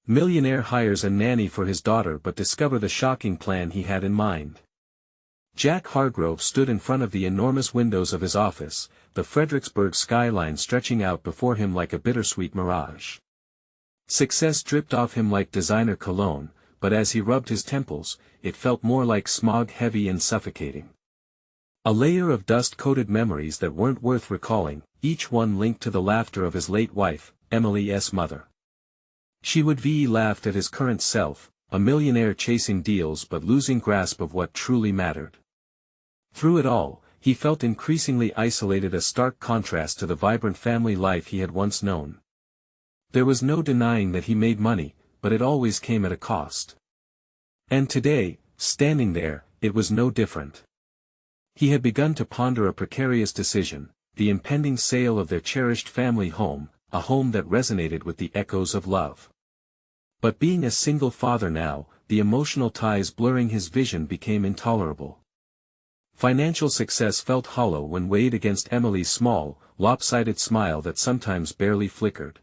Millionaire hires a nanny for his daughter but discover the shocking plan he had in mind. Jack Hargrove stood in front of the enormous windows of his office, the Fredericksburg skyline stretching out before him like a bittersweet mirage. Success dripped off him like designer cologne, but as he rubbed his temples, it felt more like smog, heavy and suffocating. A layer of dust-coated memories that weren't worth recalling, each one linked to the laughter of his late wife, Emily's mother. She would be laughed at his current self, a millionaire chasing deals but losing grasp of what truly mattered. Through it all, he felt increasingly isolated, a stark contrast to the vibrant family life he had once known. There was no denying that he made money, but it always came at a cost. And today, standing there, it was no different. He had begun to ponder a precarious decision, the impending sale of their cherished family home, a home that resonated with the echoes of love. But being a single father now, the emotional ties blurring his vision became intolerable. Financial success felt hollow when weighed against Emily's small, lopsided smile that sometimes barely flickered.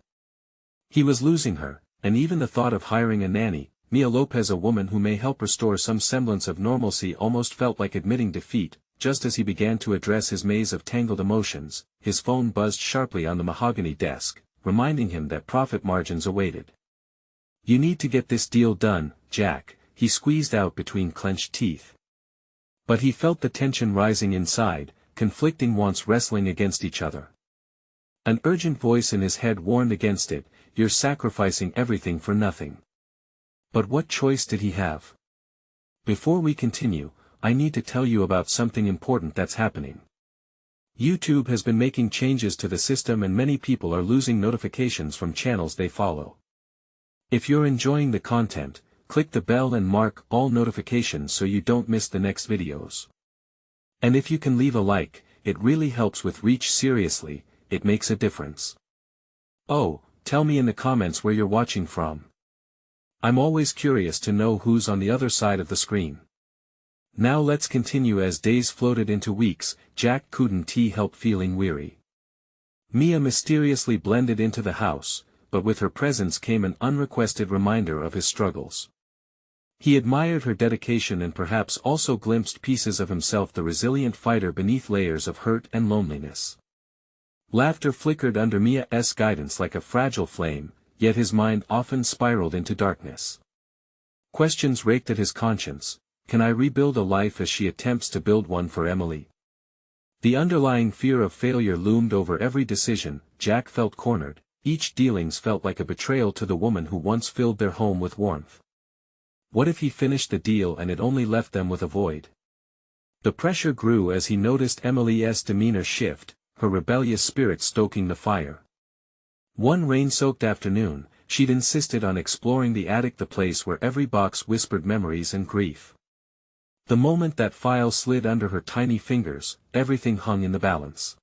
He was losing her, and even the thought of hiring a nanny, Mia Lopez, a woman who may help restore some semblance of normalcy, almost felt like admitting defeat. Just as he began to address his maze of tangled emotions, his phone buzzed sharply on the mahogany desk, reminding him that profit margins awaited. "You need to get this deal done, Jack," he squeezed out between clenched teeth. But he felt the tension rising inside, conflicting wants wrestling against each other. An urgent voice in his head warned against it, "You're sacrificing everything for nothing." But what choice did he have? Before we continue, I need to tell you about something important that's happening. YouTube has been making changes to the system and many people are losing notifications from channels they follow. If you're enjoying the content, click the bell and mark all notifications so you don't miss the next videos. And if you can leave a like, it really helps with reach. Seriously, it makes a difference. Oh, tell me in the comments where you're watching from. I'm always curious to know who's on the other side of the screen. Now let's continue. As days floated into weeks, Jack couldn't help feeling weary. Mia mysteriously blended into the house, but with her presence came an unrequested reminder of his struggles. He admired her dedication and perhaps also glimpsed pieces of himself, the resilient fighter beneath layers of hurt and loneliness. Laughter flickered under Mia's guidance like a fragile flame, yet his mind often spiraled into darkness. Questions raked at his conscience. Can I rebuild a life as she attempts to build one for Emily? The underlying fear of failure loomed over every decision. Jack felt cornered, each dealings felt like a betrayal to the woman who once filled their home with warmth. What if he finished the deal and it only left them with a void? The pressure grew as he noticed Emily's demeanor shift, her rebellious spirit stoking the fire. One rain-soaked afternoon, she'd insisted on exploring the attic, the place where every box whispered memories and grief. The moment that file slid under her tiny fingers, everything hung in the balance.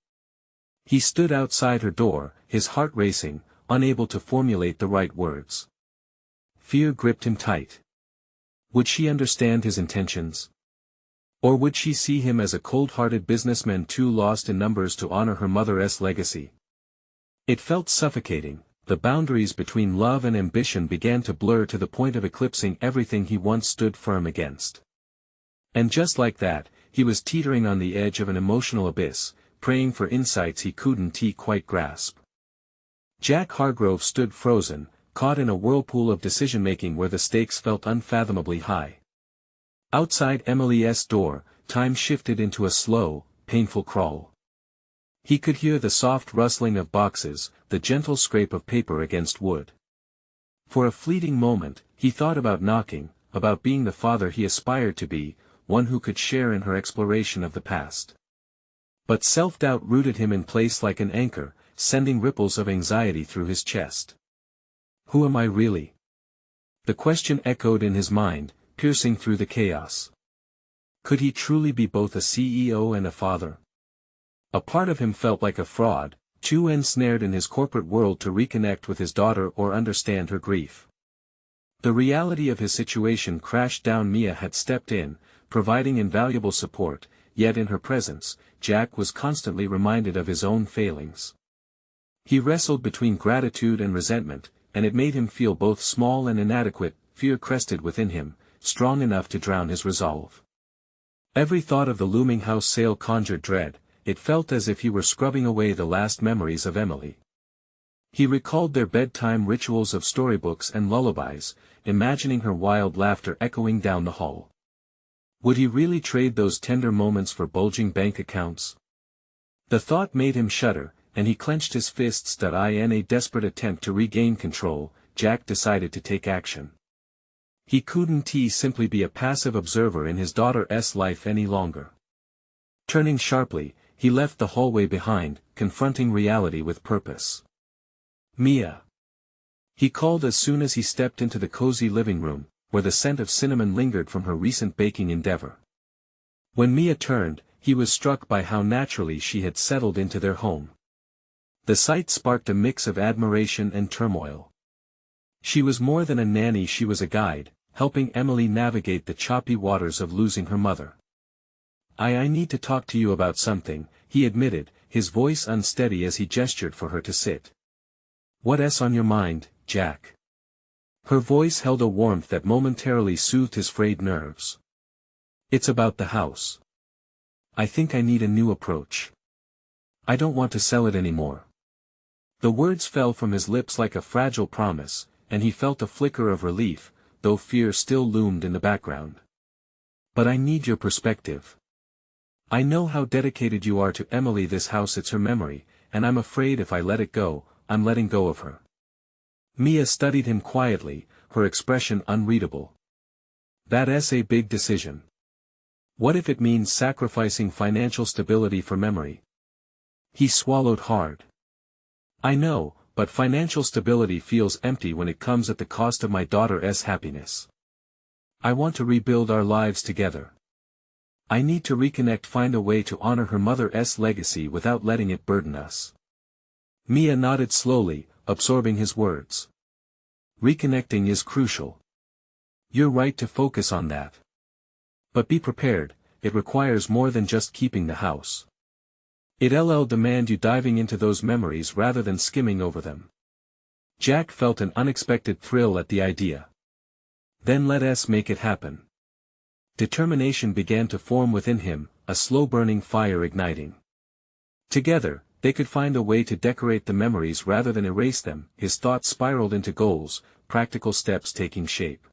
He stood outside her door, his heart racing, unable to formulate the right words. Fear gripped him tight. Would she understand his intentions? Or would she see him as a cold-hearted businessman too lost in numbers to honor her mother's legacy? It felt suffocating. The boundaries between love and ambition began to blur to the point of eclipsing everything he once stood firm against. And just like that, he was teetering on the edge of an emotional abyss, praying for insights he couldn't quite grasp. Jack Hargrove stood frozen, caught in a whirlpool of decision-making where the stakes felt unfathomably high. Outside Emily's door, time shifted into a slow, painful crawl. He could hear the soft rustling of boxes, the gentle scrape of paper against wood. For a fleeting moment, he thought about knocking, about being the father he aspired to be, one who could share in her exploration of the past. But self-doubt rooted him in place like an anchor, sending ripples of anxiety through his chest. Who am I really? The question echoed in his mind, piercing through the chaos. Could he truly be both a CEO and a father? A part of him felt like a fraud, too ensnared in his corporate world to reconnect with his daughter or understand her grief. The reality of his situation crashed down. Mia had stepped in, providing invaluable support, yet in her presence, Jack was constantly reminded of his own failings. He wrestled between gratitude and resentment, and it made him feel both small and inadequate. Fear crested within him, strong enough to drown his resolve. Every thought of the looming house sale conjured dread. It felt as if he were scrubbing away the last memories of Emily. He recalled their bedtime rituals of storybooks and lullabies, imagining her wild laughter echoing down the hall. Would he really trade those tender moments for bulging bank accounts? The thought made him shudder, and he clenched his fists. In a desperate attempt to regain control, Jack decided to take action. He couldn't simply be a passive observer in his daughter's life any longer. Turning sharply, he left the hallway behind, confronting reality with purpose. "Mia!" he called as soon as he stepped into the cozy living room, where the scent of cinnamon lingered from her recent baking endeavor. When Mia turned, he was struck by how naturally she had settled into their home. The sight sparked a mix of admiration and turmoil. She was more than a nanny, she was a guide, helping Emily navigate the choppy waters of losing her mother. I need to talk to you about something," he admitted, his voice unsteady as he gestured for her to sit. "What's on your mind, Jack?" Her voice held a warmth that momentarily soothed his frayed nerves. "It's about the house. I think I need a new approach. I don't want to sell it anymore." The words fell from his lips like a fragile promise, and he felt a flicker of relief, though fear still loomed in the background. "But I need your perspective. I know how dedicated you are to Emily. This house, it's her memory, and I'm afraid if I let it go, I'm letting go of her." Mia studied him quietly, her expression unreadable. "That's a big decision. What if it means sacrificing financial stability for memory?" He swallowed hard. "I know, but financial stability feels empty when it comes at the cost of my daughter's happiness. I want to rebuild our lives together. I need to reconnect, find a way to honor her mother's legacy without letting it burden us." Mia nodded slowly, absorbing his words. "Reconnecting is crucial. You're right to focus on that. But be prepared, it requires more than just keeping the house. It'll demand you diving into those memories rather than skimming over them." Jack felt an unexpected thrill at the idea. "Then let us make it happen." Determination began to form within him, a slow-burning fire igniting. Together, they could find a way to decorate the memories rather than erase them. His thoughts spiraled into goals, practical steps taking shape.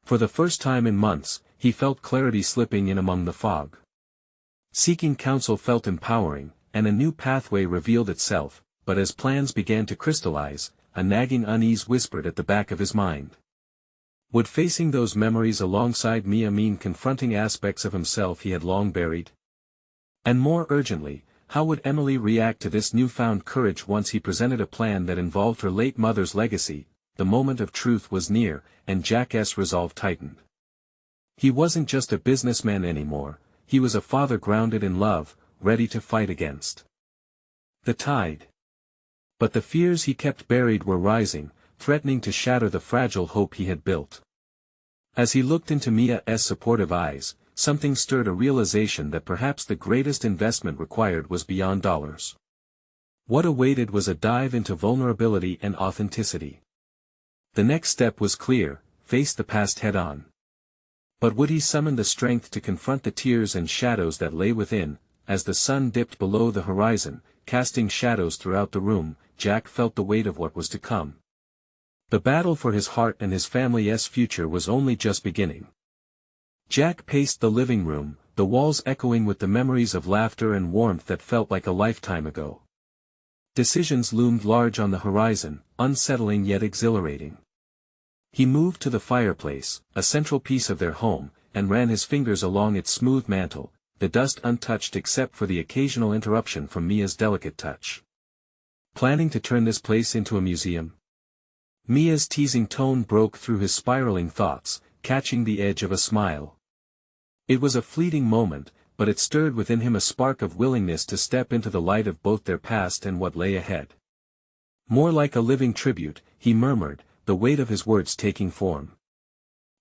For the first time in months, he felt clarity slipping in among the fog. Seeking counsel felt empowering, and a new pathway revealed itself, but as plans began to crystallize, a nagging unease whispered at the back of his mind. Would facing those memories alongside Mia mean confronting aspects of himself he had long buried? And more urgently, how would Emily react to this newfound courage once he presented a plan that involved her late mother's legacy? The moment of truth was near, and Jack's resolve tightened. He wasn't just a businessman anymore, he was a father grounded in love, ready to fight against the tide. But the fears he kept buried were rising, threatening to shatter the fragile hope he had built. As he looked into Mia's supportive eyes, something stirred, a realization that perhaps the greatest investment required was beyond dollars. What awaited was a dive into vulnerability and authenticity. The next step was clear: face the past head-on. But would he summon the strength to confront the tears and shadows that lay within? As the sun dipped below the horizon, casting shadows throughout the room, Jack felt the weight of what was to come. The battle for his heart and his family's future was only just beginning. Jack paced the living room, the walls echoing with the memories of laughter and warmth that felt like a lifetime ago. Decisions loomed large on the horizon, unsettling yet exhilarating. He moved to the fireplace, a central piece of their home, and ran his fingers along its smooth mantle, the dust untouched except for the occasional interruption from Mia's delicate touch. "Planning to turn this place into a museum?" Mia's teasing tone broke through his spiraling thoughts, catching the edge of a smile. It was a fleeting moment, but it stirred within him a spark of willingness to step into the light of both their past and what lay ahead. "More like a living tribute," he murmured, the weight of his words taking form.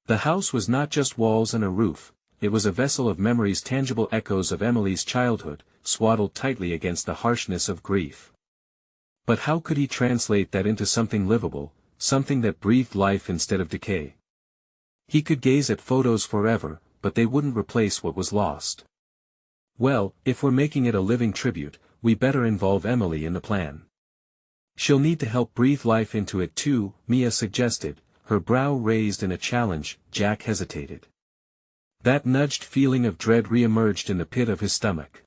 The house was not just walls and a roof, it was a vessel of memories, tangible echoes of Emily's childhood, swaddled tightly against the harshness of grief. But how could he translate that into something livable, something that breathed life instead of decay. He could gaze at photos forever, but they wouldn't replace what was lost. Well, if we're making it a living tribute, we better involve Emily in the plan. She'll need to help breathe life into it too, Mia suggested, her brow raised in a challenge. Jack hesitated. That nudged feeling of dread re-emerged in the pit of his stomach.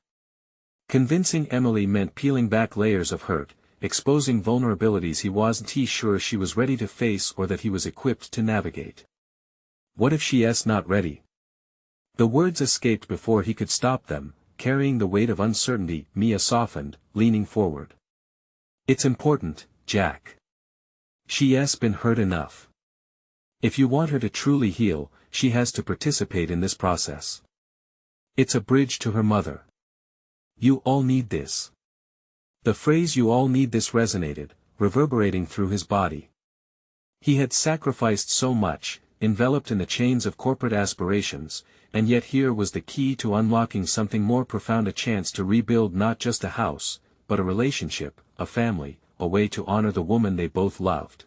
Convincing Emily meant peeling back layers of hurt, exposing vulnerabilities he wasn't sure she was ready to face or that he was equipped to navigate. What if she's not ready? The words escaped before he could stop them, carrying the weight of uncertainty. Mia softened, leaning forward. It's important, Jack. She's been hurt enough. If you want her to truly heal, she has to participate in this process. It's a bridge to her mother. You all need this. The phrase "you all need this" resonated, reverberating through his body. He had sacrificed so much, enveloped in the chains of corporate aspirations, and yet here was the key to unlocking something more profound, a chance to rebuild not just a house, but a relationship, a family, a way to honor the woman they both loved.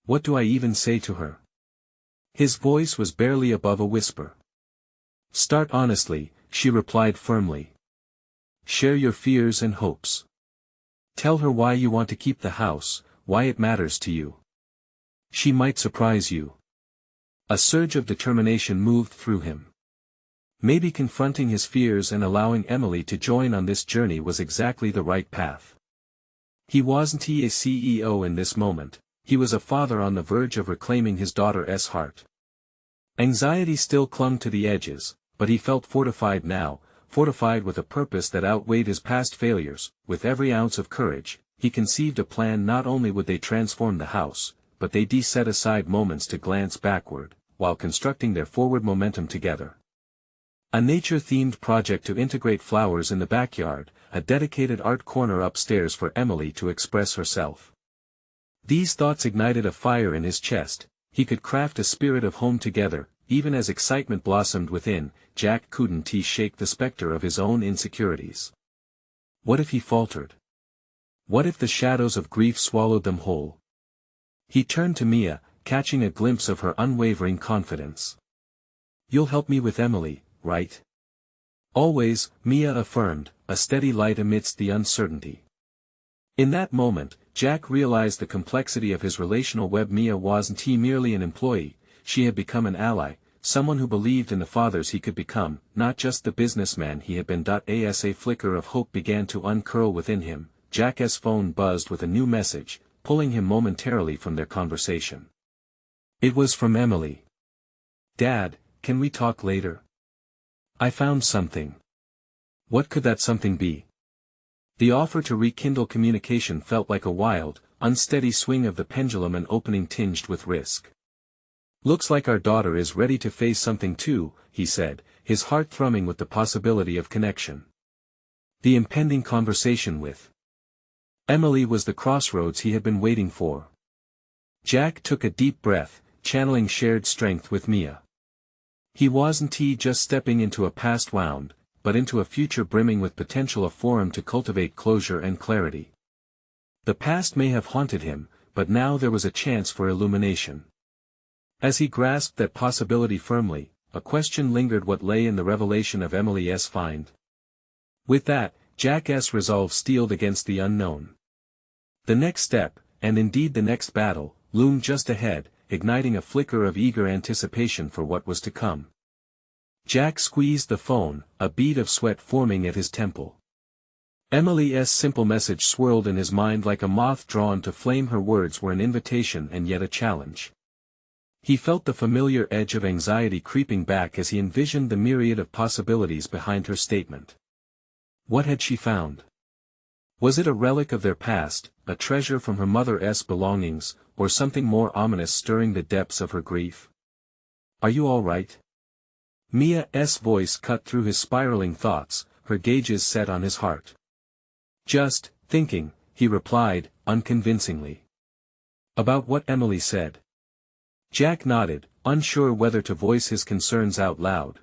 What do I even say to her? His voice was barely above a whisper. Start honestly, she replied firmly. Share your fears and hopes. Tell her why you want to keep the house, why it matters to you. She might surprise you. A surge of determination moved through him. Maybe confronting his fears and allowing Emily to join on this journey was exactly the right path. He wasn't a CEO in this moment, he was a father on the verge of reclaiming his daughter's heart. Anxiety still clung to the edges, but he felt fortified now, fortified with a purpose that outweighed his past failures. With every ounce of courage, he conceived a plan. Not only would they transform the house, but they'd set aside moments to glance backward, while constructing their forward momentum together. A nature-themed project to integrate flowers in the backyard, a dedicated art corner upstairs for Emily to express herself. These thoughts ignited a fire in his chest. He could craft a spirit of home together. Even as excitement blossomed within, Jack couldn't shake the specter of his own insecurities. What if he faltered? What if the shadows of grief swallowed them whole? He turned to Mia, catching a glimpse of her unwavering confidence. You'll help me with Emily, right? Always, Mia affirmed, a steady light amidst the uncertainty. In that moment, Jack realized the complexity of his relational web. Mia wasn't merely an employee, she had become an ally, someone who believed in the fathers he could become, not just the businessman he had been. As a flicker of hope began to uncurl within him, Jack's phone buzzed with a new message, pulling him momentarily from their conversation. It was from Emily. Dad, can we talk later? I found something. What could that something be? The offer to rekindle communication felt like a wild, unsteady swing of the pendulum, an opening tinged with risk. Looks like our daughter is ready to face something too, he said, his heart thrumming with the possibility of connection. The impending conversation with Emily was the crossroads he had been waiting for. Jack took a deep breath, channeling shared strength with Mia. He wasn't just stepping into a past wound, but into a future brimming with potential, a forum to cultivate closure and clarity. The past may have haunted him, but now there was a chance for illumination. As he grasped that possibility firmly, a question lingered: what lay in the revelation of Emily's find? With that, Jack's resolve steeled against the unknown. The next step, and indeed the next battle, loomed just ahead, igniting a flicker of eager anticipation for what was to come. Jack squeezed the phone, a bead of sweat forming at his temple. Emily's simple message swirled in his mind like a moth drawn to flame. Her words were an invitation and yet a challenge. He felt the familiar edge of anxiety creeping back as he envisioned the myriad of possibilities behind her statement. What had she found? Was it a relic of their past, a treasure from her mother's belongings, or something more ominous stirring the depths of her grief? Are you all right? Mia's voice cut through his spiraling thoughts, her gauges set on his heart. Just thinking, he replied, unconvincingly. About what Emily said? Jack nodded, unsure whether to voice his concerns out loud.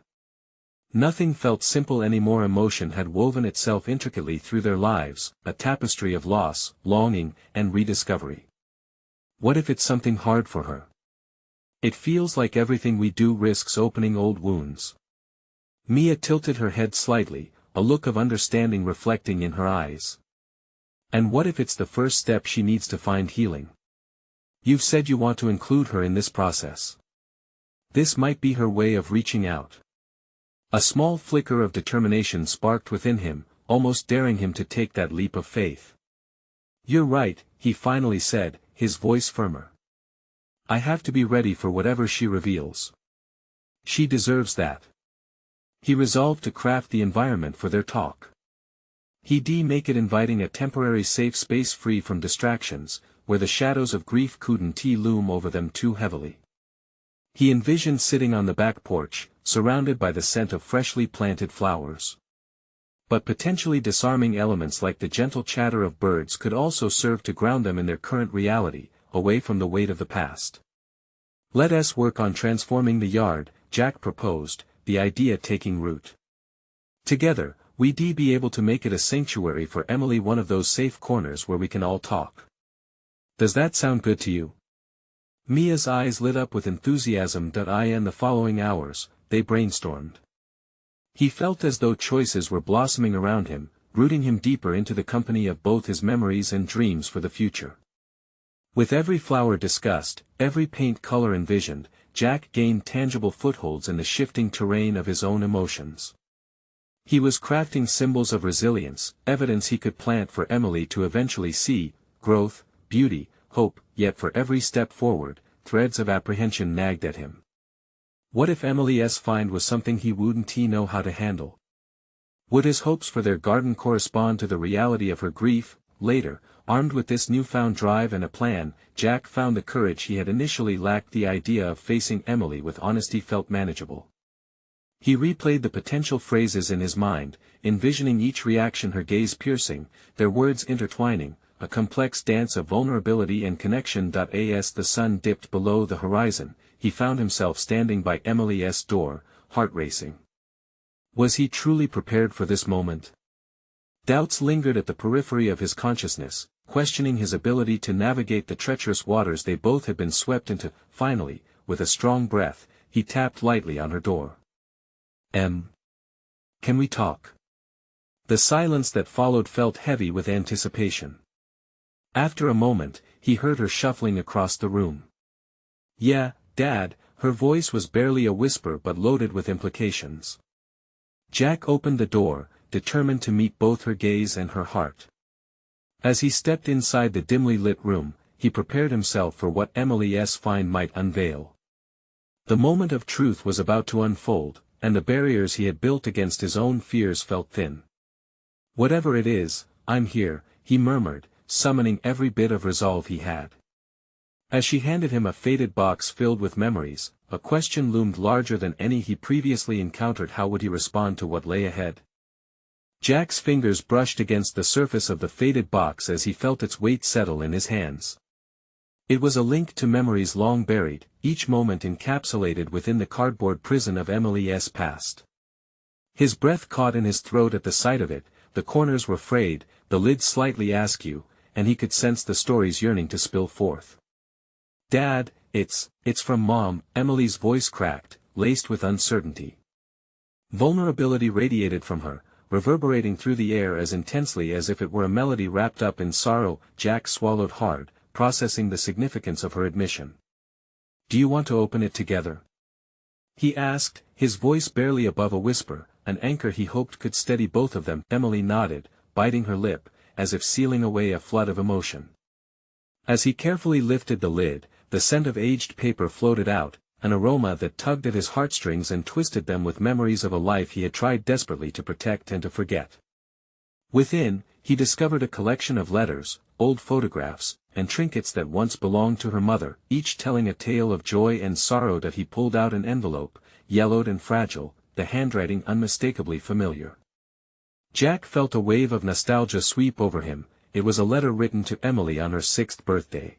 Nothing felt simple anymore. Emotion had woven itself intricately through their lives, a tapestry of loss, longing, and rediscovery. What if it's something hard for her? It feels like everything we do risks opening old wounds. Mia tilted her head slightly, a look of understanding reflecting in her eyes. And what if it's the first step she needs to find healing? You've said you want to include her in this process. This might be her way of reaching out. A small flicker of determination sparked within him, almost daring him to take that leap of faith. You're right, he finally said, his voice firmer. I have to be ready for whatever she reveals. She deserves that. He resolved to craft the environment for their talk. He'd make it inviting, a temporary safe space free from distractions, where the shadows of grief couldn't loom over them too heavily. He envisioned sitting on the back porch, surrounded by the scent of freshly planted flowers. But potentially disarming elements like the gentle chatter of birds could also serve to ground them in their current reality, away from the weight of the past. Let us work on transforming the yard, Jack proposed, the idea taking root. Together, we'd be able to make it a sanctuary for Emily, one of those safe corners where we can all talk. Does that sound good to you? Mia's eyes lit up with enthusiasm. In the following hours, they brainstormed. He felt as though choices were blossoming around him, rooting him deeper into the company of both his memories and dreams for the future. With every flower discussed, every paint color envisioned, Jack gained tangible footholds in the shifting terrain of his own emotions. He was crafting symbols of resilience, evidence he could plant for Emily to eventually see: growth, beauty, hope. Yet for every step forward, threads of apprehension nagged at him. What if Emily's find was something he wouldn't know how to handle? Would his hopes for their garden correspond to the reality of her grief? Later, armed with this newfound drive and a plan, Jack found the courage he had initially lacked. The idea of facing Emily with honesty felt manageable. He replayed the potential phrases in his mind, envisioning each reaction, her gaze piercing, their words intertwining, a complex dance of vulnerability and connection. As the sun dipped below the horizon, he found himself standing by Emily's door, heart racing. Was he truly prepared for this moment? Doubts lingered at the periphery of his consciousness, questioning his ability to navigate the treacherous waters they both had been swept into. Finally, with a strong breath, he tapped lightly on her door. Can we talk? The silence that followed felt heavy with anticipation. After a moment, he heard her shuffling across the room. Yeah, Dad, her voice was barely a whisper but loaded with implications. Jack opened the door, determined to meet both her gaze and her heart. As he stepped inside the dimly lit room, he prepared himself for what Emily's find might unveil. The moment of truth was about to unfold, and the barriers he had built against his own fears felt thin. Whatever it is, I'm here, he murmured, summoning every bit of resolve he had. As she handed him a faded box filled with memories, a question loomed larger than any he previously encountered. How would he respond to what lay ahead? Jack's fingers brushed against the surface of the faded box as he felt its weight settle in his hands. It was a link to memories long buried, each moment encapsulated within the cardboard prison of Emily's past. His breath caught in his throat at the sight of it, the corners were frayed, the lid slightly askew, and he could sense the stories yearning to spill forth. Dad, it's from Mom, Emily's voice cracked, laced with uncertainty. Vulnerability radiated from her, reverberating through the air as intensely as if it were a melody wrapped up in sorrow. Jack swallowed hard, processing the significance of her admission. Do you want to open it together? He asked, his voice barely above a whisper, an anchor he hoped could steady both of them. Emily nodded, biting her lip, as if sealing away a flood of emotion. As he carefully lifted the lid, the scent of aged paper floated out, an aroma that tugged at his heartstrings and twisted them with memories of a life he had tried desperately to protect and to forget. Within, he discovered a collection of letters, old photographs, and trinkets that once belonged to her mother, each telling a tale of joy and sorrow. He pulled out an envelope, yellowed and fragile, the handwriting unmistakably familiar. Jack felt a wave of nostalgia sweep over him. It was a letter written to Emily on her 6th birthday.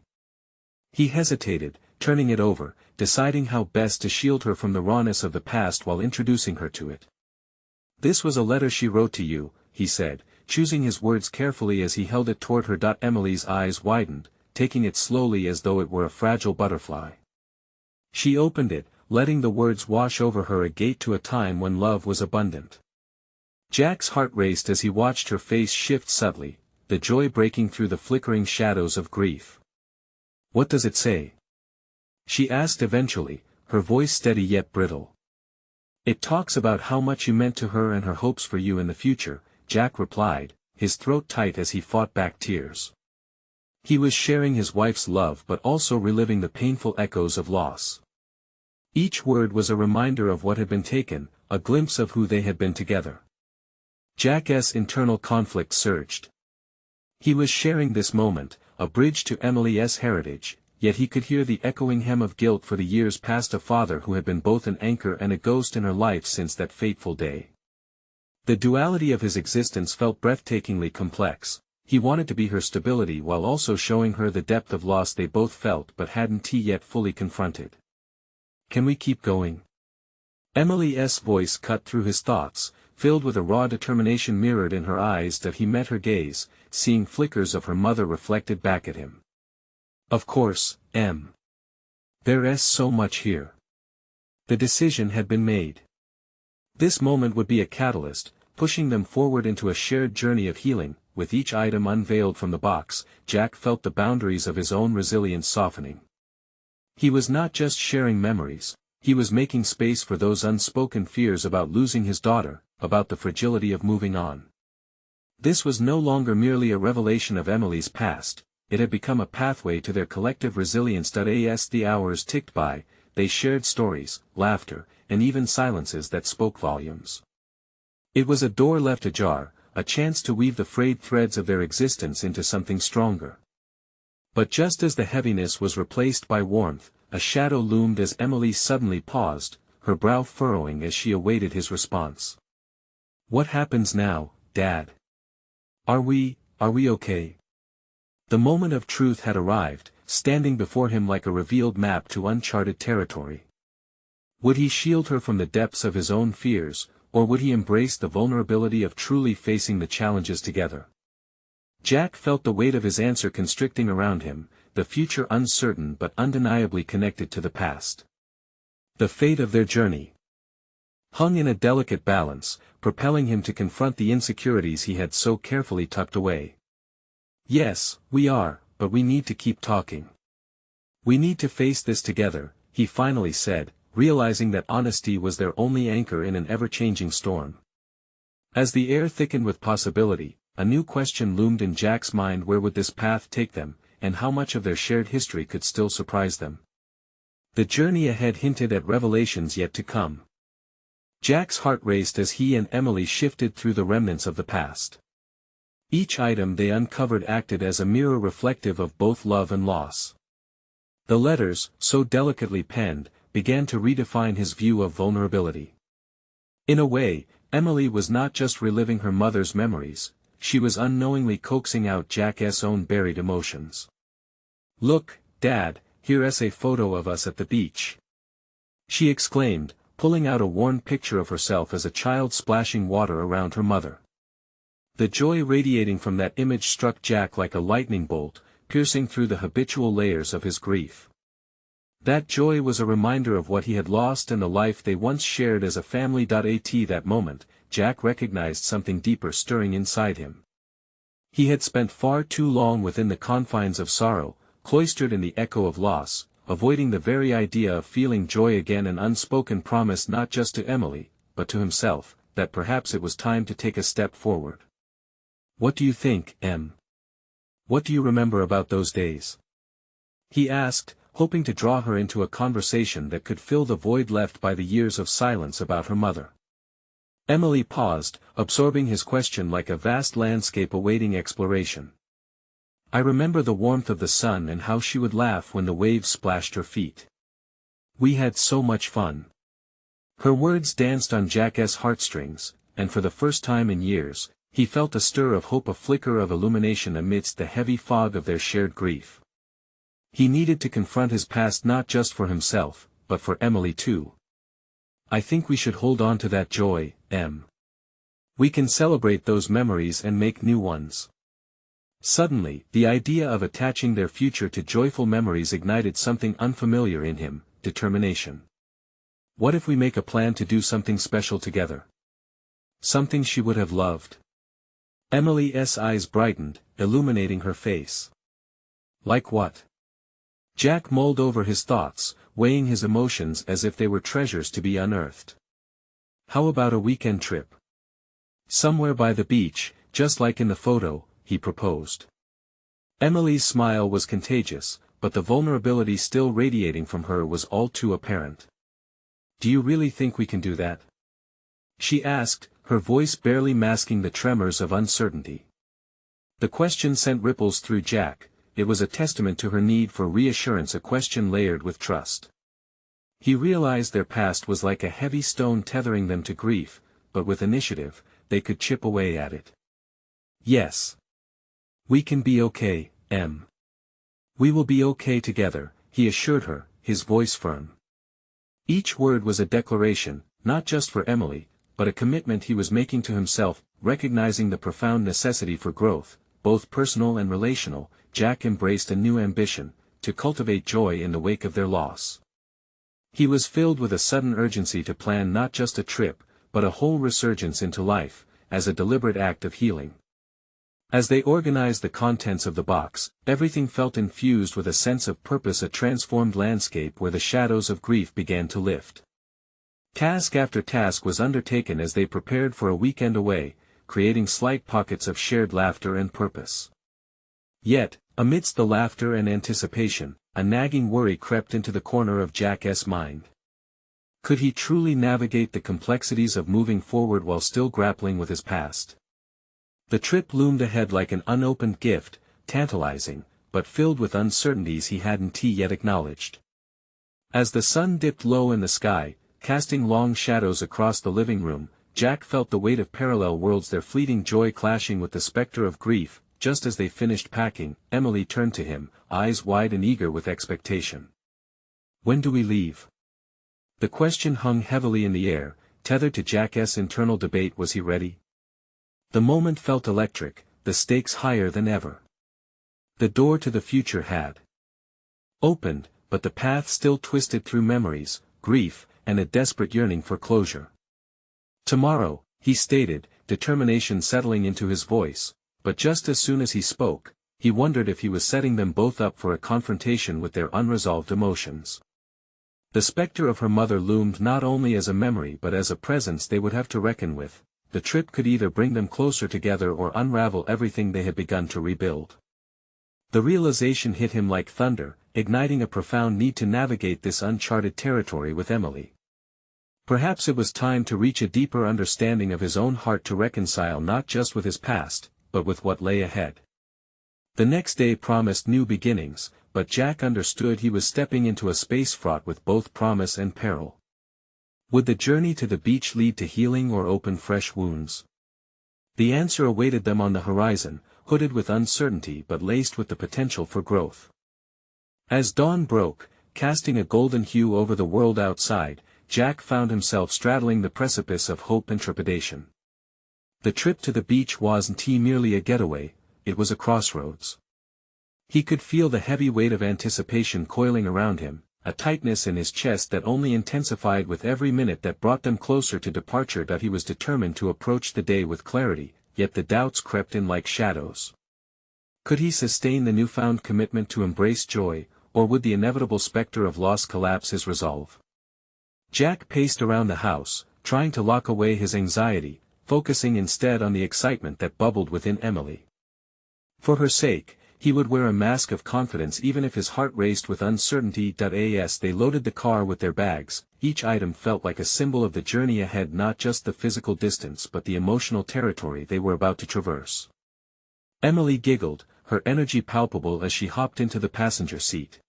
He hesitated, turning it over, deciding how best to shield her from the rawness of the past while introducing her to it. This was a letter she wrote to you, he said, choosing his words carefully as he held it toward her. Emily's eyes widened, taking it slowly as though it were a fragile butterfly. She opened it, letting the words wash over her, a gate to a time when love was abundant. Jack's heart raced as he watched her face shift subtly, the joy breaking through the flickering shadows of grief. "What does it say?" she asked eventually, her voice steady yet brittle. "It talks about how much you meant to her and her hopes for you in the future," Jack replied, his throat tight as he fought back tears. He was sharing his wife's love but also reliving the painful echoes of loss. Each word was a reminder of what had been taken, a glimpse of who they had been together. Jack's internal conflict surged. He was sharing this moment, a bridge to Emily's heritage, yet he could hear the echoing hem of guilt for the years past, a father who had been both an anchor and a ghost in her life since that fateful day. The duality of his existence felt breathtakingly complex. He wanted to be her stability while also showing her the depth of loss they both felt but hadn't yet fully confronted. "Can we keep going?" Emily's voice cut through his thoughts, filled with a raw determination mirrored in her eyes that he met her gaze, seeing flickers of her mother reflected back at him. "Of course, Em. There's so much here." The decision had been made. This moment would be a catalyst, pushing them forward into a shared journey of healing. With each item unveiled from the box, Jack felt the boundaries of his own resilience softening. He was not just sharing memories, he was making space for those unspoken fears about losing his daughter, about the fragility of moving on. This was no longer merely a revelation of Emily's past, it had become a pathway to their collective resilience. As the hours ticked by, they shared stories, laughter, and even silences that spoke volumes. It was a door left ajar, a chance to weave the frayed threads of their existence into something stronger. But just as the heaviness was replaced by warmth, a shadow loomed as Emily suddenly paused, her brow furrowing as she awaited his response. "What happens now, Dad? Are we okay?" The moment of truth had arrived, standing before him like a revealed map to uncharted territory. Would he shield her from the depths of his own fears, or would he embrace the vulnerability of truly facing the challenges together? Jack felt the weight of his answer constricting around him, the future uncertain but undeniably connected to the past. The fate of their journey hung in a delicate balance, propelling him to confront the insecurities he had so carefully tucked away. "Yes, we are, but we need to keep talking. We need to face this together," he finally said, realizing that honesty was their only anchor in an ever-changing storm. As the air thickened with possibility, a new question loomed in Jack's mind: where would this path take them, and how much of their shared history could still surprise them? The journey ahead hinted at revelations yet to come. Jack's heart raced as he and Emily shifted through the remnants of the past. Each item they uncovered acted as a mirror reflective of both love and loss. The letters, so delicately penned, began to redefine his view of vulnerability. In a way, Emily was not just reliving her mother's memories, she was unknowingly coaxing out Jack's own buried emotions. "Look, Dad, here's a photo of us at the beach," she exclaimed, pulling out a worn picture of herself as a child splashing water around her mother. The joy radiating from that image struck Jack like a lightning bolt, piercing through the habitual layers of his grief. That joy was a reminder of what he had lost and the life they once shared as a family. At that moment, Jack recognized something deeper stirring inside him. He had spent far too long within the confines of sorrow, cloistered in the echo of loss, avoiding the very idea of feeling joy again. An unspoken promise not just to Emily, but to himself, that perhaps it was time to take a step forward. "What do you think, Em? What do you remember about those days?" he asked, hoping to draw her into a conversation that could fill the void left by the years of silence about her mother. Emily paused, absorbing his question like a vast landscape awaiting exploration. "I remember the warmth of the sun and how she would laugh when the waves splashed her feet. We had so much fun." Her words danced on Jack's heartstrings, and for the first time in years, he felt a stir of hope, a flicker of illumination amidst the heavy fog of their shared grief. He needed to confront his past not just for himself, but for Emily too. "I think we should hold on to that joy, Em. We can celebrate those memories and make new ones." Suddenly, the idea of attaching their future to joyful memories ignited something unfamiliar in him: determination. What if we make a plan to do something special together? Something she would have loved. Emily's eyes brightened, illuminating her face. Like what? Jack mulled over his thoughts, weighing his emotions as if they were treasures to be unearthed. How about a weekend trip? Somewhere by the beach, just like in the photo, he proposed. Emily's smile was contagious, but the vulnerability still radiating from her was all too apparent. Do you really think we can do that? She asked, her voice barely masking the tremors of uncertainty. The question sent ripples through Jack. It was a testament to her need for reassurance, a question layered with trust. He realized their past was like a heavy stone tethering them to grief, but with initiative, they could chip away at it. Yes. We can be okay, Em. We will be okay together, he assured her, his voice firm. Each word was a declaration, not just for Emily, but a commitment he was making to himself. Recognizing the profound necessity for growth, both personal and relational, Jack embraced a new ambition: to cultivate joy in the wake of their loss. He was filled with a sudden urgency to plan not just a trip, but a whole resurgence into life, as a deliberate act of healing. As they organized the contents of the box, everything felt infused with a sense of purpose, a transformed landscape where the shadows of grief began to lift. Task after task was undertaken as they prepared for a weekend away, creating slight pockets of shared laughter and purpose. Yet, amidst the laughter and anticipation, a nagging worry crept into the corner of Jack's mind. Could he truly navigate the complexities of moving forward while still grappling with his past? The trip loomed ahead like an unopened gift, tantalizing, but filled with uncertainties he hadn't yet acknowledged. As the sun dipped low in the sky, casting long shadows across the living room, Jack felt the weight of parallel worlds, their fleeting joy clashing with the specter of grief. Just as they finished packing, Emily turned to him, eyes wide and eager with expectation. When do we leave? The question hung heavily in the air, tethered to Jack's internal debate: was he ready? The moment felt electric, the stakes higher than ever. The door to the future had opened, but the path still twisted through memories, grief, and a desperate yearning for closure. Tomorrow, he stated, determination settling into his voice, but just as soon as he spoke, he wondered if he was setting them both up for a confrontation with their unresolved emotions. The specter of her mother loomed not only as a memory but as a presence they would have to reckon with. The trip could either bring them closer together or unravel everything they had begun to rebuild. The realization hit him like thunder, igniting a profound need to navigate this uncharted territory with Emily. Perhaps it was time to reach a deeper understanding of his own heart, to reconcile not just with his past, but with what lay ahead. The next day promised new beginnings, but Jack understood he was stepping into a space fraught with both promise and peril. Would the journey to the beach lead to healing or open fresh wounds? The answer awaited them on the horizon, hooded with uncertainty but laced with the potential for growth. As dawn broke, casting a golden hue over the world outside, Jack found himself straddling the precipice of hope and trepidation. The trip to the beach wasn't merely a getaway, it was a crossroads. He could feel the heavy weight of anticipation coiling around him, a tightness in his chest that only intensified with every minute that brought them closer to departure. That he was determined to approach the day with clarity, yet the doubts crept in like shadows. Could he sustain the newfound commitment to embrace joy, or would the inevitable specter of loss collapse his resolve? Jack paced around the house, trying to lock away his anxiety, focusing instead on the excitement that bubbled within Emily. For her sake, he would wear a mask of confidence even if his heart raced with uncertainty. As they loaded the car with their bags, each item felt like a symbol of the journey ahead, not just the physical distance but the emotional territory they were about to traverse. Emily giggled, her energy palpable as she hopped into the passenger seat.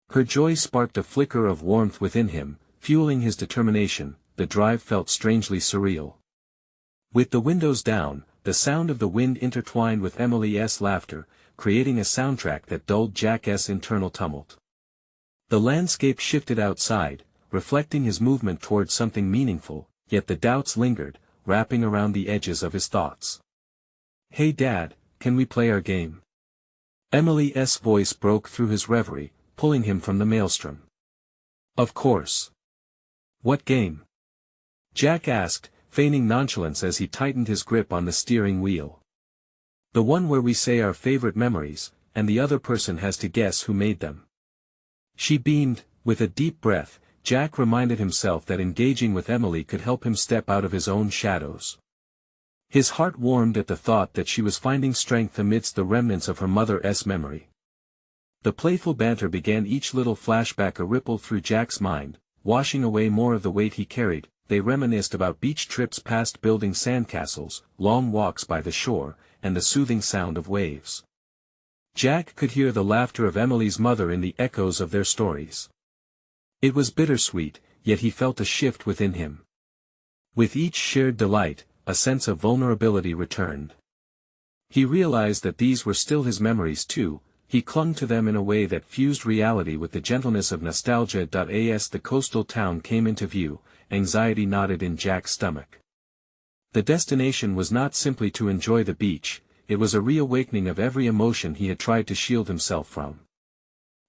Her joy sparked a flicker of warmth within him, fueling his determination. The drive felt strangely surreal. With the windows down, the sound of the wind intertwined with Emily's laughter, creating a soundtrack that dulled Jack's internal tumult. The landscape shifted outside, reflecting his movement towards something meaningful, yet the doubts lingered, wrapping around the edges of his thoughts. "Hey Dad, can we play our game? Emily's voice broke through his reverie, pulling him from the maelstrom. Of course. What game? Jack asked, feigning nonchalance as he tightened his grip on the steering wheel. The one where we say our favorite memories, and the other person has to guess who made them. She beamed. With a deep breath, Jack reminded himself that engaging with Emily could help him step out of his own shadows. His heart warmed at the thought that she was finding strength amidst the remnants of her mother's memory. The playful banter began, each little flashback a ripple through Jack's mind, washing away more of the weight he carried. They reminisced about beach trips past building sandcastles, long walks by the shore, and the soothing sound of waves. Jack could hear the laughter of Emily's mother in the echoes of their stories. It was bittersweet, yet he felt a shift within him. With each shared delight, a sense of vulnerability returned. He realized that these were still his memories too. He clung to them in a way that fused reality with the gentleness of nostalgia. As the coastal town came into view, anxiety knotted in Jack's stomach. The destination was not simply to enjoy the beach, it was a reawakening of every emotion he had tried to shield himself from.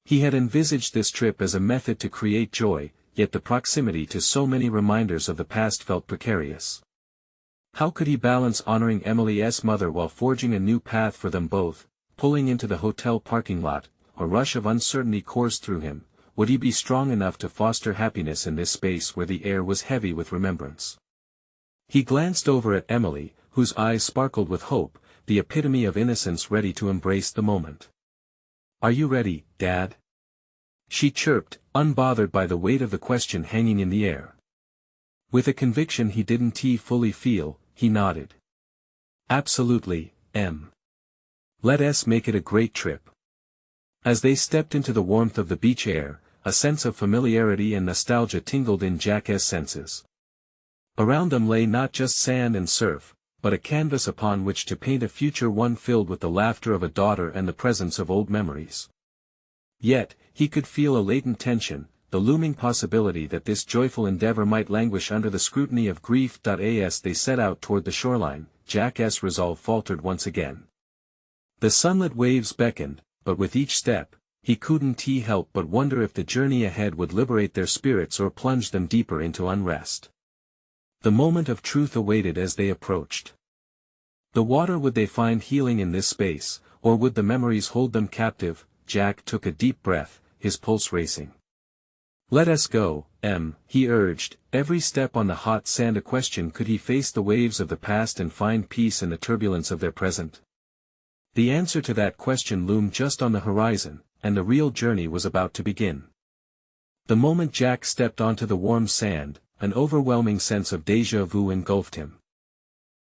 He had envisaged this trip as a method to create joy, yet the proximity to so many reminders of the past felt precarious. How could he balance honoring Emily's mother while forging a new path for them both? Pulling into the hotel parking lot, a rush of uncertainty coursed through him. Would he be strong enough to foster happiness in this space where the air was heavy with remembrance? He glanced over at Emily, whose eyes sparkled with hope, the epitome of innocence ready to embrace the moment. "Are you ready, Dad?" she chirped, unbothered by the weight of the question hanging in the air. With a conviction he didn't fully feel, he nodded. "Absolutely, Em. Let's make it a great trip." As they stepped into the warmth of the beach air, a sense of familiarity and nostalgia tingled in Jack's senses. Around them lay not just sand and surf, but a canvas upon which to paint a future, one filled with the laughter of a daughter and the presence of old memories. Yet, he could feel a latent tension, the looming possibility that this joyful endeavor might languish under the scrutiny of grief. As they set out toward the shoreline, Jack's resolve faltered once again. The sunlit waves beckoned, but with each step, he couldn't help but wonder if the journey ahead would liberate their spirits or plunge them deeper into unrest. The moment of truth awaited as they approached. The water, would they find healing in this space, or would the memories hold them captive? Jack took a deep breath, his pulse racing. "Let us go, Em," he urged, every step on the hot sand a question: could he face the waves of the past and find peace in the turbulence of their present? The answer to that question loomed just on the horizon, and the real journey was about to begin. The moment Jack stepped onto the warm sand, an overwhelming sense of déjà vu engulfed him.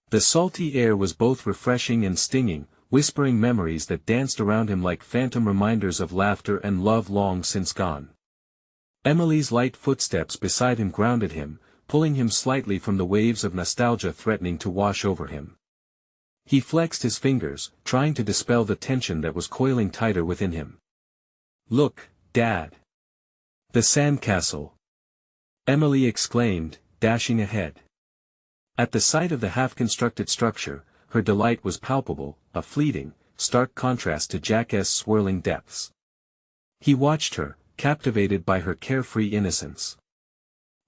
The salty air was both refreshing and stinging, whispering memories that danced around him like phantom reminders of laughter and love long since gone. Emily's light footsteps beside him grounded him, pulling him slightly from the waves of nostalgia threatening to wash over him. He flexed his fingers, trying to dispel the tension that was coiling tighter within him. "Look, Dad! The sandcastle!" Emily exclaimed, dashing ahead. At the sight of the half-constructed structure, her delight was palpable, a fleeting, stark contrast to Jack's swirling depths. He watched her, captivated by her carefree innocence.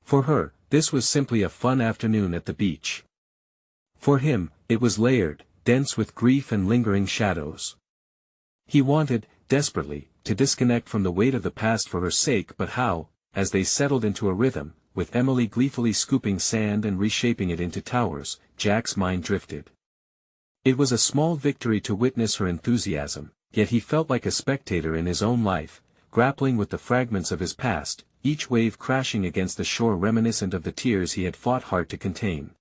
For her, this was simply a fun afternoon at the beach. For him, it was layered, dense with grief and lingering shadows. He wanted, desperately, to disconnect from the weight of the past for her sake, but how? As they settled into a rhythm, with Emily gleefully scooping sand and reshaping it into towers, Jack's mind drifted. It was a small victory to witness her enthusiasm, yet he felt like a spectator in his own life, grappling with the fragments of his past, each wave crashing against the shore reminiscent of the tears he had fought hard to contain.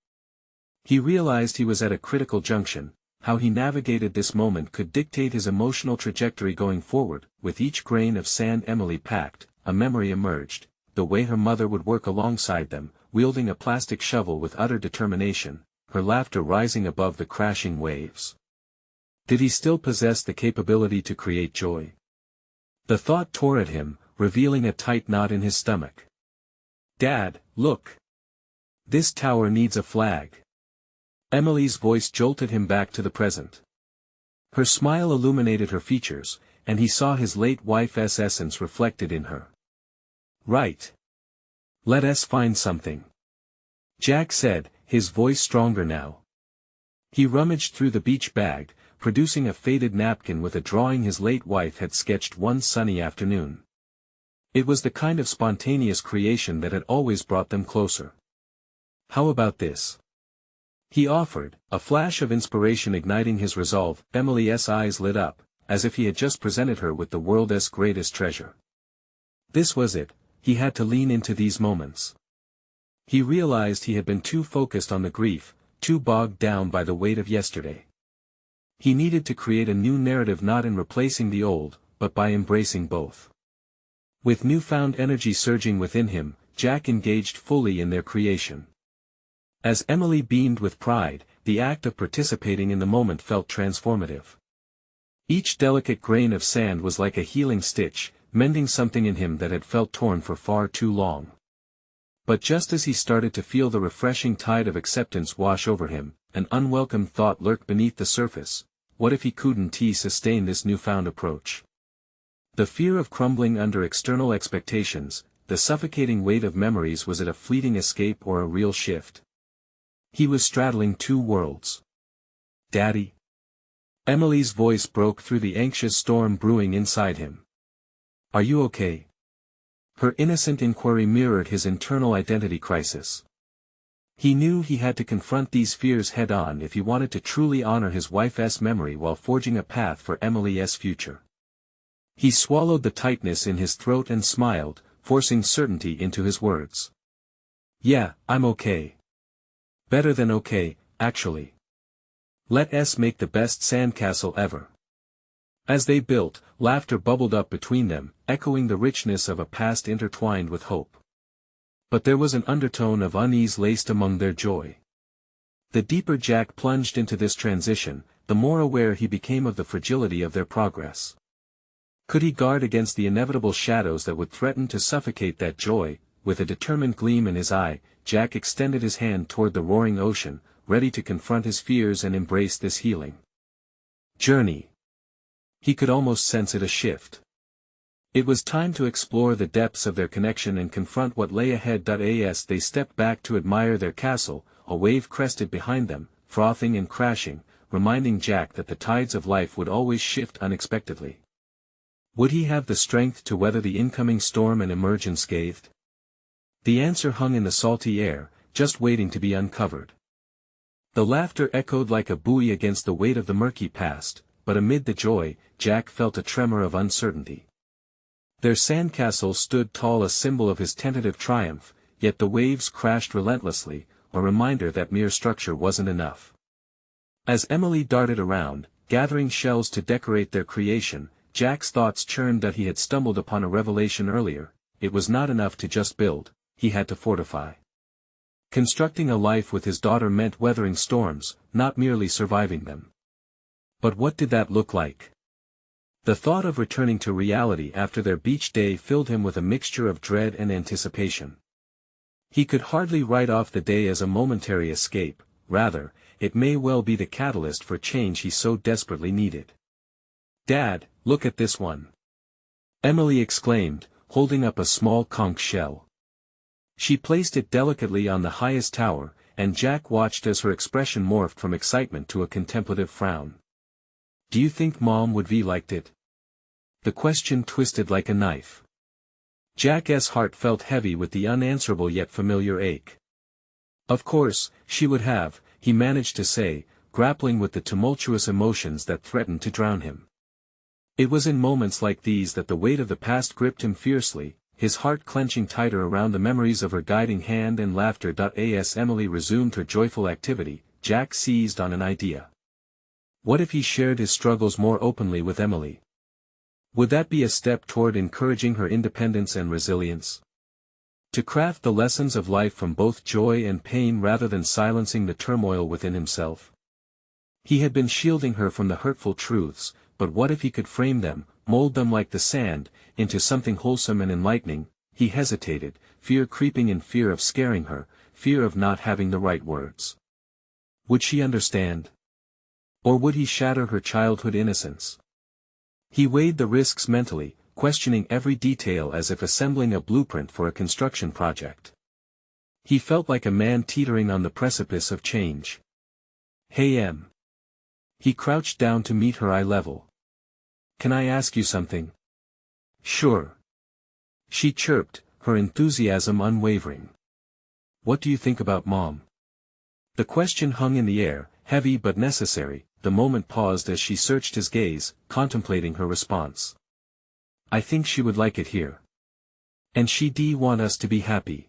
He realized he was at a critical junction. How he navigated this moment could dictate his emotional trajectory going forward. With each grain of sand Emily packed, a memory emerged, the way her mother would work alongside them, wielding a plastic shovel with utter determination, her laughter rising above the crashing waves. Did he still possess the capability to create joy? The thought tore at him, revealing a tight knot in his stomach. "Dad, look! This tower needs a flag." Emily's voice jolted him back to the present. Her smile illuminated her features, and he saw his late wife's essence reflected in her. "Right. Let us find something," Jack said, his voice stronger now. He rummaged through the beach bag, producing a faded napkin with a drawing his late wife had sketched one sunny afternoon. It was the kind of spontaneous creation that had always brought them closer. "How about this?" he offered, a flash of inspiration igniting his resolve. Emily's eyes lit up, as if he had just presented her with the world's greatest treasure. This was it, he had to lean into these moments. He realized he had been too focused on the grief, too bogged down by the weight of yesterday. He needed to create a new narrative, not in replacing the old, but by embracing both. With newfound energy surging within him, Jack engaged fully in their creation. As Emily beamed with pride, the act of participating in the moment felt transformative. Each delicate grain of sand was like a healing stitch, mending something in him that had felt torn for far too long. But just as he started to feel the refreshing tide of acceptance wash over him, an unwelcome thought lurked beneath the surface. What if he couldn't sustain this newfound approach? The fear of crumbling under external expectations, the suffocating weight of memories, was it a fleeting escape or a real shift? He was straddling two worlds. "Daddy?" Emily's voice broke through the anxious storm brewing inside him. "Are you okay?" Her innocent inquiry mirrored his internal identity crisis. He knew he had to confront these fears head-on if he wanted to truly honor his wife's memory while forging a path for Emily's future. He swallowed the tightness in his throat and smiled, forcing certainty into his words. "Yeah, I'm okay. Better than okay, actually. Let us make the best sandcastle ever." As they built, laughter bubbled up between them, echoing the richness of a past intertwined with hope. But there was an undertone of unease laced among their joy. The deeper Jack plunged into this transition, the more aware he became of the fragility of their progress. Could he guard against the inevitable shadows that would threaten to suffocate that joy? With a determined gleam in his eye, Jack extended his hand toward the roaring ocean, ready to confront his fears and embrace this healing journey. He could almost sense it, a shift. It was time to explore the depths of their connection and confront what lay ahead. As they stepped back to admire their castle, a wave crested behind them, frothing and crashing, reminding Jack that the tides of life would always shift unexpectedly. Would he have the strength to weather the incoming storm and emerge unscathed? The answer hung in the salty air, just waiting to be uncovered. The laughter echoed like a buoy against the weight of the murky past, but amid the joy, Jack felt a tremor of uncertainty. Their sandcastle stood tall, a symbol of his tentative triumph, yet the waves crashed relentlessly, a reminder that mere structure wasn't enough. As Emily darted around, gathering shells to decorate their creation, Jack's thoughts churned that he had stumbled upon a revelation earlier. It was not enough to just build, he had to fortify. Constructing a life with his daughter meant weathering storms, not merely surviving them. But what did that look like? The thought of returning to reality after their beach day filled him with a mixture of dread and anticipation. He could hardly write off the day as a momentary escape, rather, it may well be the catalyst for change he so desperately needed. "Dad, look at this one!" Emily exclaimed, holding up a small conch shell. She placed it delicately on the highest tower, and Jack watched as her expression morphed from excitement to a contemplative frown. "Do you think Mom would be liked it?" The question twisted like a knife. Jack's heart felt heavy with the unanswerable yet familiar ache. "Of course, she would have," he managed to say, grappling with the tumultuous emotions that threatened to drown him. It was in moments like these that the weight of the past gripped him fiercely, his heart clenching tighter around the memories of her guiding hand and laughter. As Emily resumed her joyful activity, Jack seized on an idea. What if he shared his struggles more openly with Emily? Would that be a step toward encouraging her independence and resilience? To craft the lessons of life from both joy and pain rather than silencing the turmoil within himself? He had been shielding her from the hurtful truths, but what if he could frame them, mold them like the sand, into something wholesome and enlightening? He hesitated, fear creeping in, fear of scaring her, fear of not having the right words. Would she understand? Or would he shatter her childhood innocence? He weighed the risks mentally, questioning every detail as if assembling a blueprint for a construction project. He felt like a man teetering on the precipice of change. "Hey Em." He crouched down to meet her eye level. "Can I ask you something?" "Sure." She chirped, her enthusiasm unwavering. "What do you think about Mom?" The question hung in the air, heavy but necessary. The moment paused as she searched his gaze, contemplating her response. "I think she would like it here. And she'd want us to be happy."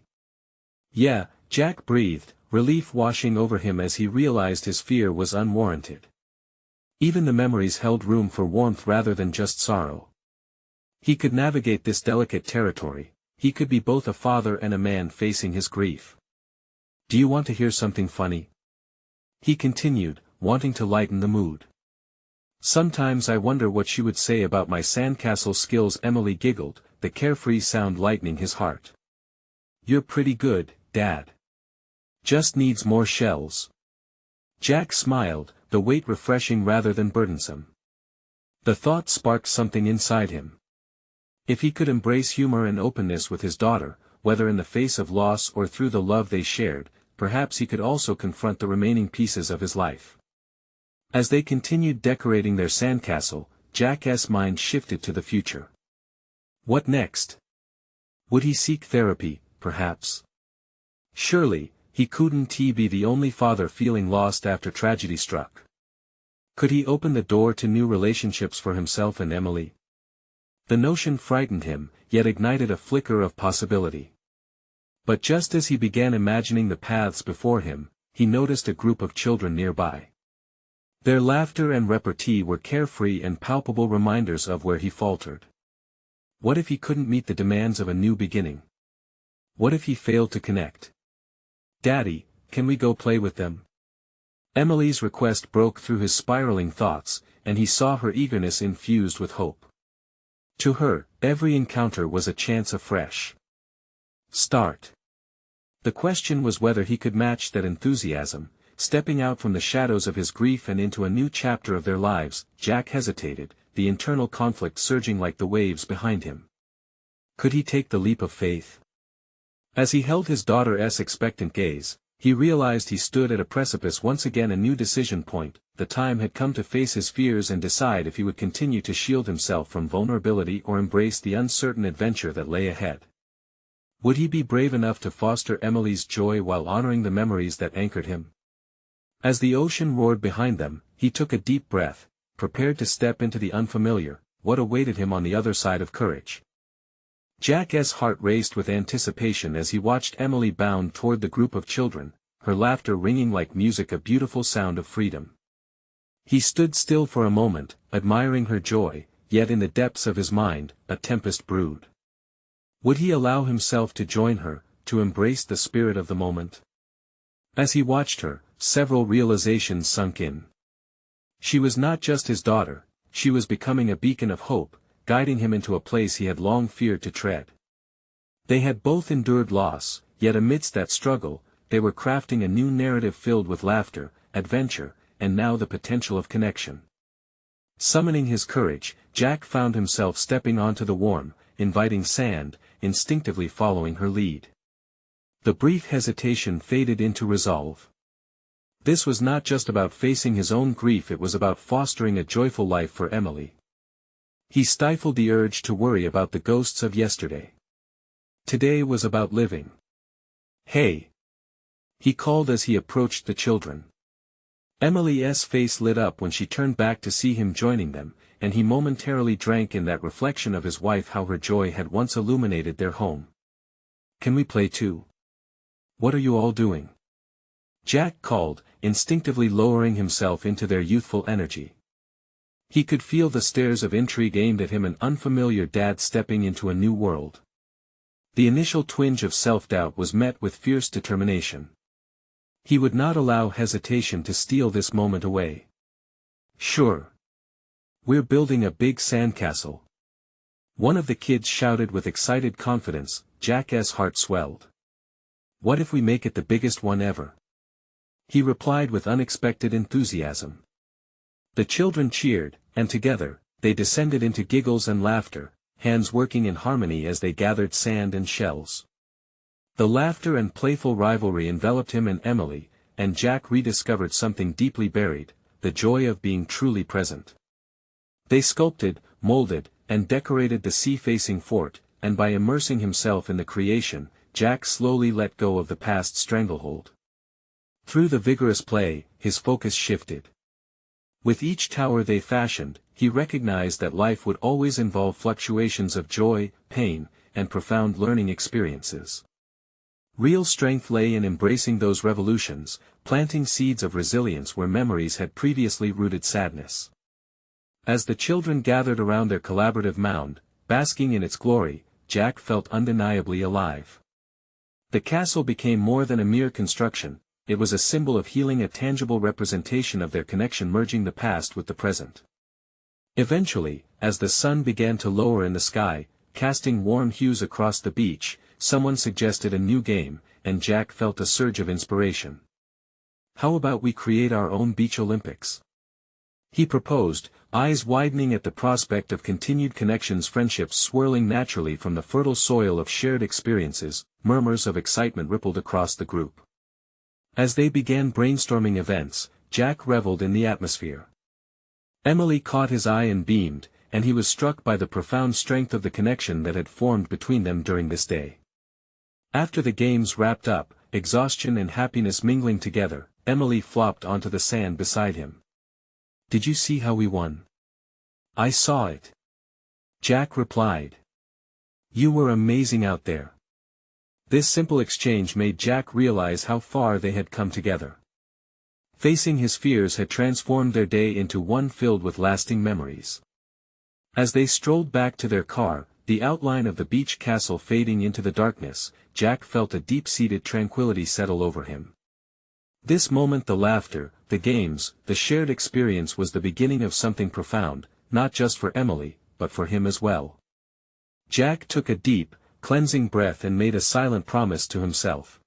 "Yeah," Jack breathed, relief washing over him as he realized his fear was unwarranted. Even the memories held room for warmth rather than just sorrow. He could navigate this delicate territory. He could be both a father and a man facing his grief. "Do you want to hear something funny?" he continued, wanting to lighten the mood. "Sometimes I wonder what she would say about my sandcastle skills." Emily giggled, the carefree sound lightening his heart. "You're pretty good, Dad. Just needs more shells." Jack smiled, the weight refreshing rather than burdensome. The thought sparked something inside him. If he could embrace humor and openness with his daughter, whether in the face of loss or through the love they shared, perhaps he could also confront the remaining pieces of his life. As they continued decorating their sandcastle, Jack's mind shifted to the future. What next? Would he seek therapy, perhaps? Surely, he couldn't be the only father feeling lost after tragedy struck. Could he open the door to new relationships for himself and Emily? The notion frightened him, yet ignited a flicker of possibility. But just as he began imagining the paths before him, he noticed a group of children nearby. Their laughter and repartee were carefree and palpable reminders of where he faltered. What if he couldn't meet the demands of a new beginning? What if he failed to connect? "Daddy, can we go play with them?" Emily's request broke through his spiraling thoughts, and he saw her eagerness infused with hope. To her, every encounter was a chance afresh. Start. The question was whether he could match that enthusiasm. Stepping out from the shadows of his grief and into a new chapter of their lives, Jack hesitated, the internal conflict surging like the waves behind him. Could he take the leap of faith? As he held his daughter's expectant gaze, he realized he stood at a precipice once again, a new decision point. The time had come to face his fears and decide if he would continue to shield himself from vulnerability or embrace the uncertain adventure that lay ahead. Would he be brave enough to foster Emily's joy while honoring the memories that anchored him? As the ocean roared behind them, he took a deep breath, prepared to step into the unfamiliar. What awaited him on the other side of courage? Jack's heart raced with anticipation as he watched Emily bound toward the group of children, her laughter ringing like music, a beautiful sound of freedom. He stood still for a moment, admiring her joy, yet in the depths of his mind, a tempest brewed. Would he allow himself to join her, to embrace the spirit of the moment? As he watched her, several realizations sunk in. She was not just his daughter, she was becoming a beacon of hope, guiding him into a place he had long feared to tread. They had both endured loss, yet amidst that struggle, they were crafting a new narrative filled with laughter, adventure, and now the potential of connection. Summoning his courage, Jack found himself stepping onto the warm, inviting sand, instinctively following her lead. The brief hesitation faded into resolve. This was not just about facing his own grief, it was about fostering a joyful life for Emily. He stifled the urge to worry about the ghosts of yesterday. Today was about living. "Hey!" he called as he approached the children. Emily's face lit up when she turned back to see him joining them, and he momentarily drank in that reflection of his wife, how her joy had once illuminated their home. "Can we play too? What are you all doing?" Jack called, instinctively lowering himself into their youthful energy. He could feel the stares of intrigue aimed at him, an unfamiliar dad stepping into a new world. The initial twinge of self-doubt was met with fierce determination. He would not allow hesitation to steal this moment away. "Sure. We're building a big sandcastle." One of the kids shouted with excited confidence. Jack's heart swelled. "What if we make it the biggest one ever?" he replied with unexpected enthusiasm. The children cheered, and together, they descended into giggles and laughter, hands working in harmony as they gathered sand and shells. The laughter and playful rivalry enveloped him and Emily, and Jack rediscovered something deeply buried, the joy of being truly present. They sculpted, molded, and decorated the sea-facing fort, and by immersing himself in the creation, Jack slowly let go of the past stranglehold. Through the vigorous play, his focus shifted. With each tower they fashioned, he recognized that life would always involve fluctuations of joy, pain, and profound learning experiences. Real strength lay in embracing those revolutions, planting seeds of resilience where memories had previously rooted sadness. As the children gathered around their collaborative mound, basking in its glory, Jack felt undeniably alive. The castle became more than a mere construction, it was a symbol of healing, a tangible representation of their connection merging the past with the present. Eventually, as the sun began to lower in the sky, casting warm hues across the beach, someone suggested a new game, and Jack felt a surge of inspiration. "How about we create our own beach Olympics?" he proposed, eyes widening at the prospect of continued connections, friendships swirling naturally from the fertile soil of shared experiences. Murmurs of excitement rippled across the group. As they began brainstorming events, Jack reveled in the atmosphere. Emily caught his eye and beamed, and he was struck by the profound strength of the connection that had formed between them during this day. After the games wrapped up, exhaustion and happiness mingling together, Emily flopped onto the sand beside him. "Did you see how we won?" "I saw it," Jack replied. "You were amazing out there." This simple exchange made Jack realize how far they had come together. Facing his fears had transformed their day into one filled with lasting memories. As they strolled back to their car, the outline of the beach castle fading into the darkness, Jack felt a deep-seated tranquility settle over him. This moment, the laughter, the games, the shared experience, was the beginning of something profound, not just for Emily, but for him as well. Jack took a deep, cleansing breath and made a silent promise to himself.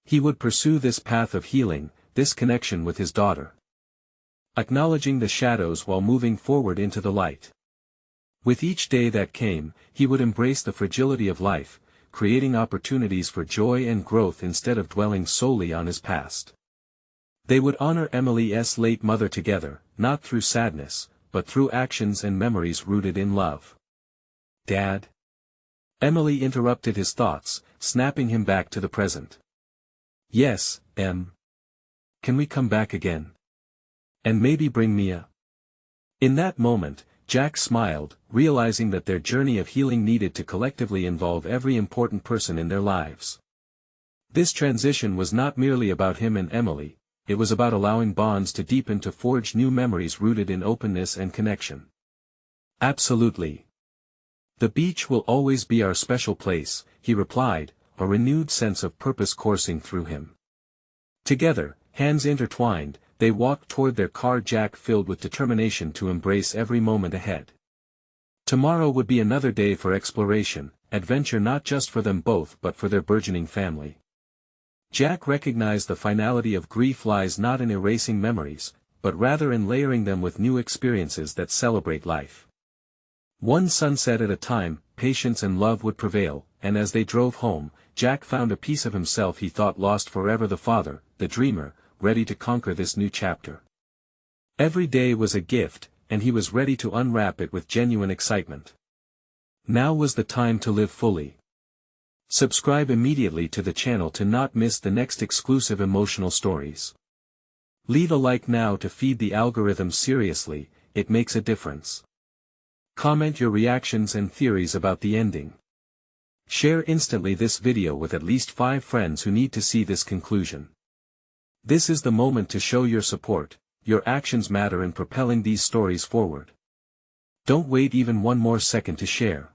He would pursue this path of healing, this connection with his daughter. Acknowledging the shadows while moving forward into the light. With each day that came, he would embrace the fragility of life, creating opportunities for joy and growth instead of dwelling solely on his past. They would honor Emily's late mother together, not through sadness, but through actions and memories rooted in love. "Dad?" Emily interrupted his thoughts, snapping him back to the present. "Yes, Em. Can we come back again? And maybe bring Mia?" In that moment, Jack smiled, realizing that their journey of healing needed to collectively involve every important person in their lives. This transition was not merely about him and Emily, it was about allowing bonds to deepen, to forge new memories rooted in openness and connection. "Absolutely. The beach will always be our special place," he replied, a renewed sense of purpose coursing through him. Together, hands intertwined, they walked toward their car, Jack filled with determination to embrace every moment ahead. Tomorrow would be another day for exploration, adventure, not just for them both but for their burgeoning family. Jack recognized the finality of grief lies not in erasing memories, but rather in layering them with new experiences that celebrate life. One sunset at a time, patience and love would prevail, and as they drove home, Jack found a piece of himself he thought lost forever, the father, the dreamer, ready to conquer this new chapter. Every day was a gift, and he was ready to unwrap it with genuine excitement. Now was the time to live fully. Subscribe immediately to the channel to not miss the next exclusive emotional stories. Leave a like now to feed the algorithm. Seriously, it makes a difference. Comment your reactions and theories about the ending. Share instantly this video with at least 5 friends who need to see this conclusion. This is the moment to show your support. Your actions matter in propelling these stories forward. Don't wait even one more second to share.